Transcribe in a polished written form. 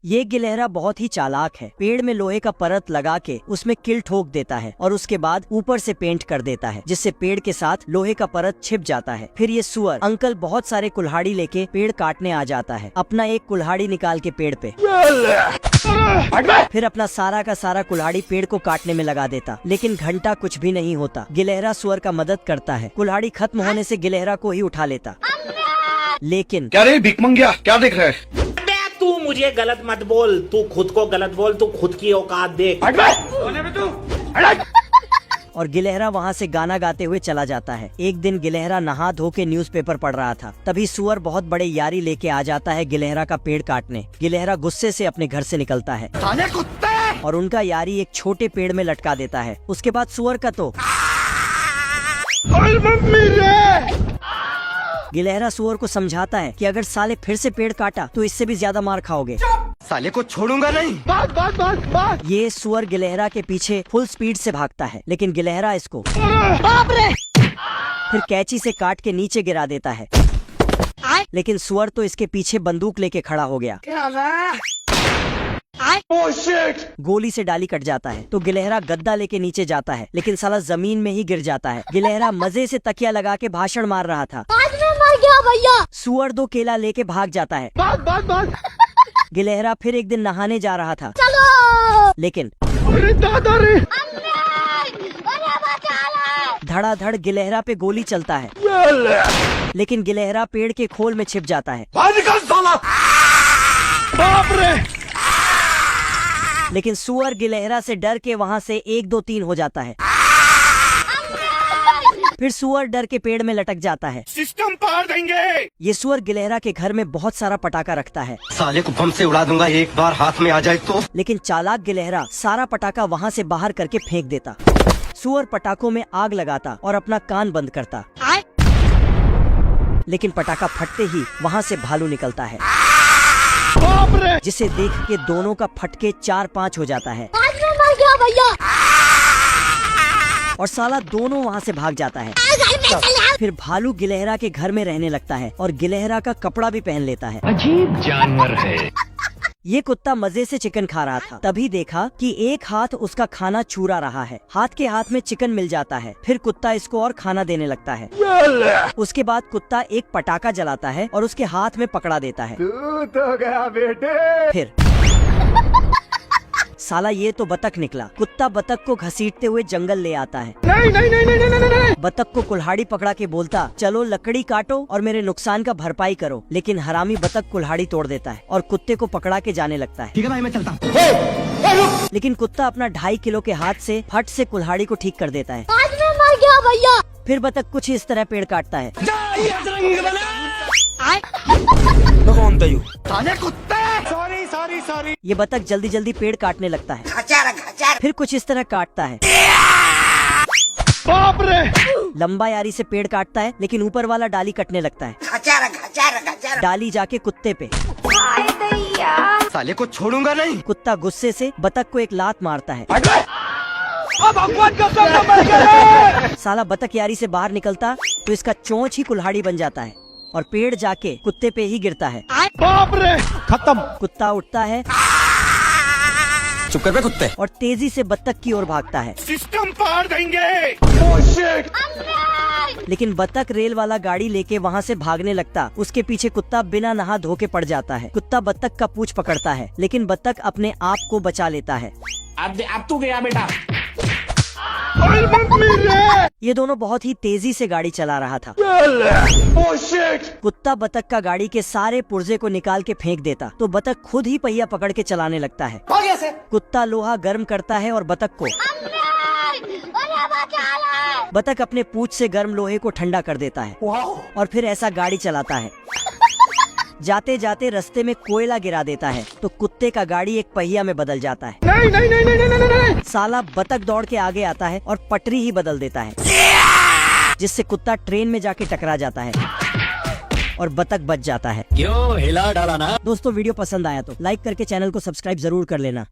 ये गिलहरा बहुत ही चालाक है। पेड़ में लोहे का परत लगा के उसमें किल ठोक देता है और उसके बाद ऊपर से पेंट कर देता है, जिससे पेड़ के साथ लोहे का परत छिप जाता है। फिर ये सुअर अंकल बहुत सारे कुल्हाड़ी लेके पेड़ काटने आ जाता है। अपना एक कुल्हाड़ी निकाल के पेड़ पे फिर अपना सारा का सारा कुल्हाड़ी पेड़ को काटने में लगा देता, लेकिन घंटा कुछ भी नहीं होता। गिलहरा सुअर का मदद करता है। कुल्हाड़ी खत्म होने से गिलहरा को ही उठा लेता। लेकिन क्या रे भिखमंगिया, क्या देख रहा है? तू मुझे गलत मत बोल, तू खुद को गलत बोल, तू खुद की औकात देख। और गिलहरा वहाँ से गाना गाते हुए चला जाता है। एक दिन गिलहरा नहा धो के न्यूज़पेपर पढ़ रहा था, तभी सुअर बहुत बड़े यारी लेके आ जाता है गिलहरा का पेड़ काटने। गिलहरा गुस्से से अपने घर से निकलता है और उनका यारी एक छोटे पेड़ में लटका देता है। उसके बाद सुअर का तो गिलहरा सुअर को समझाता है कि अगर साले फिर से पेड़ काटा तो इससे भी ज्यादा मार खाओगे। साले को छोड़ूंगा नहीं। बात। ये सुअर गिलहरा के पीछे फुल स्पीड से भागता है, लेकिन गिलहरा इसको बाप रे फिर कैंची से काट के नीचे गिरा देता है। लेकिन सुअर तो इसके पीछे बंदूक लेके खड़ा हो गया। गोली से डाली कट जाता है तो गिलहरा गद्दा लेके नीचे जाता है, लेकिन साला जमीन में ही गिर जाता है। गिलहरा मजे से तकिया लगा के भाषण मार रहा था। आज मैं मर गया भैया। सुअर 2 केला लेके भाग जाता है। बात। गिलहरा फिर एक दिन नहाने जा रहा था। चलो। लेकिन अरे दादा रे, धड़ाधड़ गिलहरा पे गोली चलता है, लेकिन गिलहरा पेड़ के खोल में छिप जाता है। बाप रे। लेकिन सुअर गिलहरा से डर के वहाँ से 1 2 3 हो जाता है। फिर सुअर डर के पेड़ में लटक जाता है। सिस्टम पार देंगे। ये सुअर गिलहरा के घर में बहुत सारा पटाखा रखता है। साले को बम से उड़ा दूंगा एक बार हाथ में आ जाए तो। लेकिन चालाक गिलहरा सारा पटाखा वहाँ से बाहर करके फेंक देता। सुअर पटाखों में आग लगाता और अपना कान बंद करता, लेकिन पटाखा फटते ही वहाँ से भालू निकलता है, जिसे देख के दोनों का फटके 4-5 हो जाता है। आज मैं मर गया भैया। और साला दोनों वहाँ से भाग जाता है। फिर भालू गिलहरा के घर में रहने लगता है और गिलहरा का कपड़ा भी पहन लेता है। अजीब जानवर है। ये कुत्ता मजे से चिकन खा रहा था, तभी देखा कि एक हाथ उसका खाना चूरा रहा है। हाथ के हाथ में चिकन मिल जाता है। फिर कुत्ता इसको और खाना देने लगता है। उसके बाद कुत्ता एक पटाखा जलाता है और उसके हाथ में पकड़ा देता है। तू तो गया बेटे। फिर साला ये तो बतख निकला। कुत्ता बतख को घसीटते हुए जंगल ले आता है। नहीं। बतख को कुल्हाड़ी पकड़ा के बोलता, चलो लकड़ी काटो और मेरे नुकसान का भरपाई करो। लेकिन हरामी बतख कुल्हाड़ी तोड़ देता है और कुत्ते को पकड़ा के जाने लगता है। ठीक है भाई, मैं चलता हूँ। लेकिन कुत्ता अपना 2.5 किलो के हाथ से फट से कुल्हाड़ी को ठीक कर देता है। आज मैं मर गया भैया। फिर बतख कुछ इस तरह पेड़ काटता है। सॉरी। ये बतख जल्दी जल्दी पेड़ काटने लगता है। फिर कुछ इस तरह काटता है। बाप रे। लंबा यारी से पेड़ काटता है, लेकिन ऊपर वाला डाली कटने लगता है। डाली जाके कुत्ते पे। साले को छोड़ूंगा नहीं। कुत्ता गुस्से से बतख को एक लात मारता है। साला बतख यारी से बाहर निकलता तो इसका चोंच ही कुल्हाड़ी बन जाता है और पेड़ जाके कुत्ते पे ही गिरता है। बाप रे, खत्म। कुत्ता उठता है, चुप कर बे कुत्ते, और तेजी से बतख की ओर भागता है। सिस्टम पार देंगे। लेकिन बतख रेल वाला गाड़ी लेके वहाँ से भागने लगता। उसके पीछे कुत्ता बिना नहा धो के पड़ जाता है। कुत्ता बतख का पूंछ पकड़ता है, लेकिन बतख अपने आप को बचा लेता है। अब तू गया बेटा। ये दोनों बहुत ही तेजी से गाड़ी चला रहा था। कुत्ता बतख का गाड़ी के सारे पुर्जे को निकाल के फेंक देता तो बतख खुद ही पहिया पकड़ के चलाने लगता है। कुत्ता लोहा गर्म करता है और बतख को बतख अपने पूंछ से गर्म लोहे को ठंडा कर देता है और फिर ऐसा गाड़ी चलाता है। जाते जाते रास्ते में कोयला गिरा देता है तो कुत्ते का गाड़ी एक पहिया में बदल जाता है। नहीं। साला बतख दौड़ के आगे आता है और पटरी ही बदल देता है, जिससे कुत्ता ट्रेन में जाके टकरा जाता है और बतख बच जाता है। क्यों हिला डाला ना। दोस्तों वीडियो पसंद आया तो लाइक करके चैनल को सब्सक्राइब जरूर कर लेना।